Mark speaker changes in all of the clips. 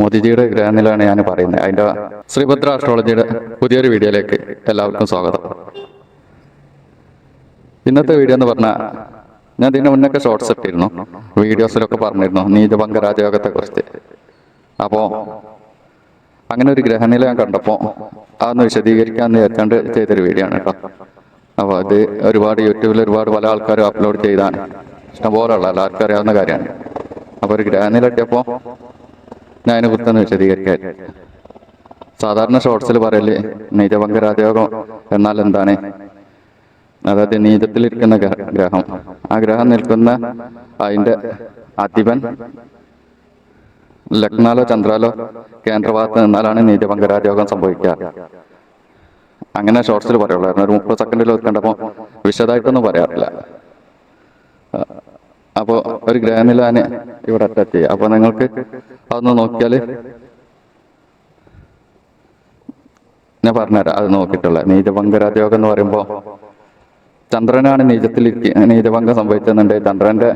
Speaker 1: മോദിജിയുടെ ഗ്രഹനിലാണ് ഞാൻ പറയുന്നത്. അതിന്റെ ശ്രീഭദ്ര ആസ്ട്രോളജിയുടെ പുതിയൊരു വീഡിയോയിലേക്ക് എല്ലാവർക്കും സ്വാഗതം. ഇന്നത്തെ വീഡിയോ എന്ന് പറഞ്ഞാൽ, ഞാൻ ഇതിന് മുന്നൊക്കെ ഷോർട്സ് ഇട്ടിരുന്നു, വീഡിയോസിലൊക്കെ പറഞ്ഞിരുന്നു നീചഭംഗ രാജയോഗത്തെ കുറിച്ച്. അപ്പോൾ അങ്ങനെ ഒരു ഗ്രഹനില ഞാൻ കണ്ടപ്പോൾ അതൊന്ന് വിശദീകരിക്കാമെന്ന് വിചാരിച്ചാണ്ട് ചെയ്തൊരു വീഡിയോ ആണ് കേട്ടോ. അപ്പോൾ അത് യൂട്യൂബിൽ ഒരുപാട് പല ആൾക്കാരും അപ്ലോഡ് ചെയ്താണ്, ഇഷ്ടംപോലെയുള്ള എല്ലാവർക്കും അറിയാവുന്ന കാര്യമാണ്. അപ്പോൾ ഒരു ഗ്രഹനില കിട്ടിയപ്പോൾ ഞാൻ അതിനെ കുറിച്ചൊന്ന് വിശദീകരിക്കാൻ. സാധാരണ ഷോർട്സിൽ പറയല് നീചഭംഗ രാജയോഗം എന്നാൽ എന്താണ്, അതായത് നീചത്തിലിരിക്കുന്ന ഗ്രഹം, ആ ഗ്രഹം നിൽക്കുന്ന അതിന്റെ അധിപൻ ലഗ്നാലോ ചന്ദ്രാലോ കേന്ദ്രഭാഗത്ത് നിന്നാലാണ് നീചഭംഗ രാജയോഗം സംഭവിക്കുക. അങ്ങനെ ഷോർട്സിൽ പറയുള്ളായിരുന്നു. ഒരു 30 സെക്കൻഡിൽ കണ്ടപ്പോൾ വിശദമായിട്ടൊന്നും പറയാറില്ല. അപ്പോൾ ഒരു ഗ്രഹനില ഞാൻ ഇവിടെ അറ്റാച്ച് ചെയ്യാം. അപ്പോൾ നിങ്ങൾക്ക് അതൊന്ന് നോക്കിയാൽ ഞാൻ പറഞ്ഞുതരാം. അത് നോക്കിയിട്ടുള്ള നീചഭംഗ രാജയോഗം എന്ന് പറയുമ്പോൾ ചന്ദ്രനാണ് നീചഭംഗം സംഭവിച്ചെന്നുണ്ടെങ്കിൽ ചന്ദ്രന്റെ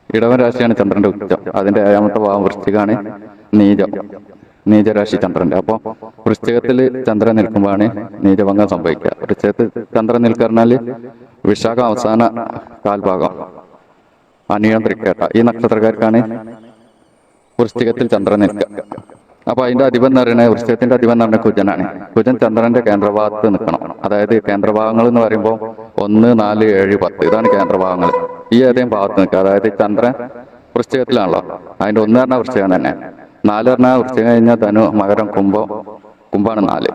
Speaker 1: ഇടവൻ രാശിയാണ് ചന്ദ്രന്റെ ഉച്ചം. അതിന്റെ 7ാമത്തെ ഭാവം വൃശ്ചികാണ് നീചരാശി ചന്ദ്രന്റെ. അപ്പോൾ വൃശ്ചികത്തിൽ ചന്ദ്രൻ നിൽക്കുമ്പോഴാണ് നീചഭംഗം സംഭവിക്കുക. വൃശ്ചികത്തിൽ ചന്ദ്രൻ നിൽക്കറിഞ്ഞാല് വിശാഖം അവസാന കാൽഭാഗം അനിയന്ത്രിക്കേട്ട ഈ നക്ഷത്രക്കാർക്കാണ് വൃശ്ചികത്തിൽ ചന്ദ്രൻ നിൽക്കുക. അപ്പൊ അതിന്റെ അധിപൻ എന്ന് പറയുന്നത്, വൃശ്ചികത്തിന്റെ അധിപൻ എന്ന് പറഞ്ഞ കുജനാണ്. കുജൻ ചന്ദ്രന്റെ കേന്ദ്രഭാഗത്ത് നിൽക്കണം. അതായത് കേന്ദ്രഭാഗങ്ങൾ എന്ന് പറയുമ്പോൾ 1, 4, 7, 10 ഇതാണ് കേന്ദ്രഭാഗങ്ങൾ. ഈ ഏതെങ്കിലും ഭാഗത്ത് നിൽക്കുക. അതായത് ചന്ദ്രൻ വൃശ്ചികത്തിലാണല്ലോ, അതിന്റെ 1 പറഞ്ഞാൽ വൃശ്ചികം തന്നെ, 4 പറഞ്ഞാൽ വൃശ്ചികം കഴിഞ്ഞാൽ ധനു, മകരം, കുംഭാണ് 4,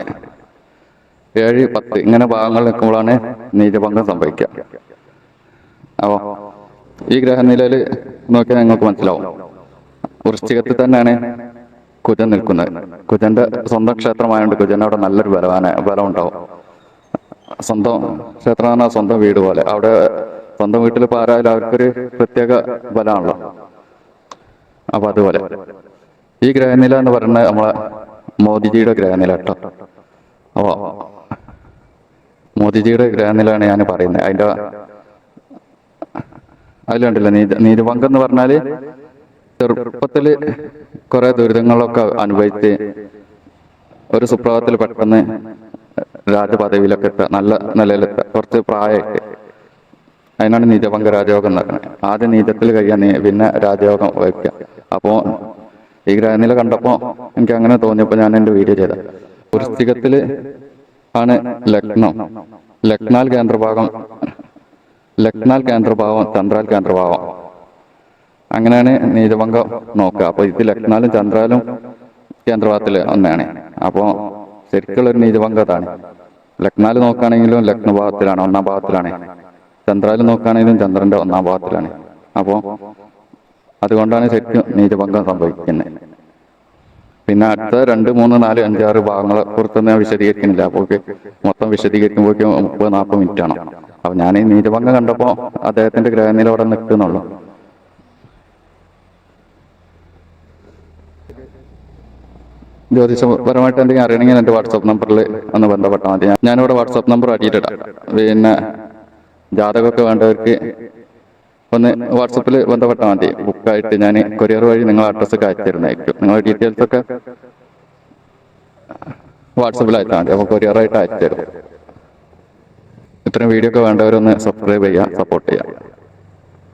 Speaker 1: 7, 10 ഇങ്ങനെ ഭാഗങ്ങൾ നിൽക്കുമ്പോഴാണ് നീചഭംഗം സംഭവിക്കുക. അപ്പോ ഈ ഗ്രഹനിലയിൽ നോക്കിയാൽ നിങ്ങൾക്ക് മനസ്സിലാവും, വൃശ്ചികത്തിൽ തന്നെയാണ് കുജൻ നിൽക്കുന്നത്. കുജന്റെ സ്വന്തം ക്ഷേത്രമായതുകൊണ്ട് കുജൻ അവിടെ നല്ലൊരു ബലം ഉണ്ടാവും. സ്വന്തം ക്ഷേത്രം പറഞ്ഞാൽ സ്വന്തം വീട് പോലെ. അവിടെ സ്വന്തം വീട്ടിൽ ഇപ്പോൾ ആരായാലും അവർക്കൊരു പ്രത്യേക ബലമാണല്ലോ. അപ്പൊ അതുപോലെ ഈ ഗ്രഹനില എന്ന് പറയുന്നത് നമ്മളെ മോദിജിയുടെ ഗ്രഹനില കേട്ടോ. അപ്പോ മോദിജിയുടെ ഗ്രഹനിലാണ് ഞാൻ പറയുന്നത്. അതിലുണ്ടല്ലോ നീചഭംഗം എന്ന് പറഞ്ഞാല് ചെറുപ്പത്തില് കുറെ ദുരിതങ്ങളൊക്കെ അനുഭവിച്ച് ഒരു സുപ്രഭാതത്തിൽ പെട്ടെന്ന് രാജപദവിയിലൊക്കെ എത്തുക, നല്ല നിലയിലെത്തുക, കുറച്ച് പ്രായമായിട്ട്. അതിനാണ് നീചഭംഗ രാജയോഗം എന്ന് പറയുന്നത്. ആദ്യം നീചത്തിൽ കഴിയാൻ പിന്നെ രാജയോഗം വയ്ക്കുക. അപ്പോ ഈ ഗ്രഹനില കണ്ടപ്പോ എനിക്ക് അങ്ങനെ തോന്നിയപ്പോൾ ഞാൻ എന്റെ വീഡിയോ ചെയ്ത. വൃശ്ചികത്തില് ആണ് ലഗ്നം, ലഗ്നാൽ കേന്ദ്രഭാഗം, ചന്ദ്രാൽ കേന്ദ്രഭാവം, അങ്ങനെയാണ് നീചഭംഗം നോക്കുക. അപ്പൊ ഇത് ലഗ്നാലും ചന്ദ്രാലും കേന്ദ്രഭാഗത്തില് ഒന്നാണ്. അപ്പോ ശരിക്കുള്ള ഒരു നീചഭംഗം അതാണ്. ലഗ്നാല് നോക്കുകയാണെങ്കിലും ലഗ്നഭാവത്തിലാണ്, 1-ാം ഭാവത്തിലാണ്. ചന്ദ്രാല് നോക്കുകയാണെങ്കിലും ചന്ദ്രന്റെ 1-ാം ഭാവത്തിലാണ്. അപ്പോ അതുകൊണ്ടാണ് ശരിക്കും നീചഭംഗം സംഭവിക്കുന്നത്. പിന്നെ അടുത്ത 2, 3, 4, 5, 6 ഭാഗങ്ങളെ കുറിച്ചൊന്നും ഞാൻ വിശദീകരിക്കുന്നില്ല. അപ്പോൾ മൊത്തം വിശദീകരിക്കുമ്പോഴേക്കും 30-40 മിനിറ്റ് ആണ്. അപ്പൊ ഞാൻ ഈ നീചഭംഗം കണ്ടപ്പോ അദ്ദേഹത്തിന്റെ ഗ്രഹനില അവിടെ നിൽക്കുന്നുള്ളൂ. ജ്യോതിഷപരമായിട്ട് എന്തെങ്കിലും അറിയണമെങ്കിൽ എന്റെ വാട്സാപ്പ് നമ്പറിൽ ഒന്ന് ബന്ധപ്പെട്ടാൽ മതി. ഞാനിവിടെ വാട്സാപ്പ് നമ്പർ അടിയിട്ടിടാം. പിന്നെ ജാതകമൊക്കെ വേണ്ടവർക്ക് ഒന്ന് വാട്സപ്പിൽ ബന്ധപ്പെട്ടാൽ മതി. ബുക്കായിട്ട് ഞാൻ കൊറിയർ വഴി നിങ്ങളുടെ അഡ്രസ്സൊക്കെ അയച്ചു തരുന്നതായിരിക്കും. നിങ്ങളുടെ ഡീറ്റെയിൽസ് ഒക്കെ വാട്സപ്പിൽ അയച്ചാൽ മതി. അപ്പോൾ കൊറിയറായിട്ട് അയച്ചു തരും. ഇത്തരം വീഡിയോ ഒക്കെ വേണ്ടവരൊന്ന് സബ്സ്ക്രൈബ് ചെയ്യുക, സപ്പോർട്ട് ചെയ്യുക.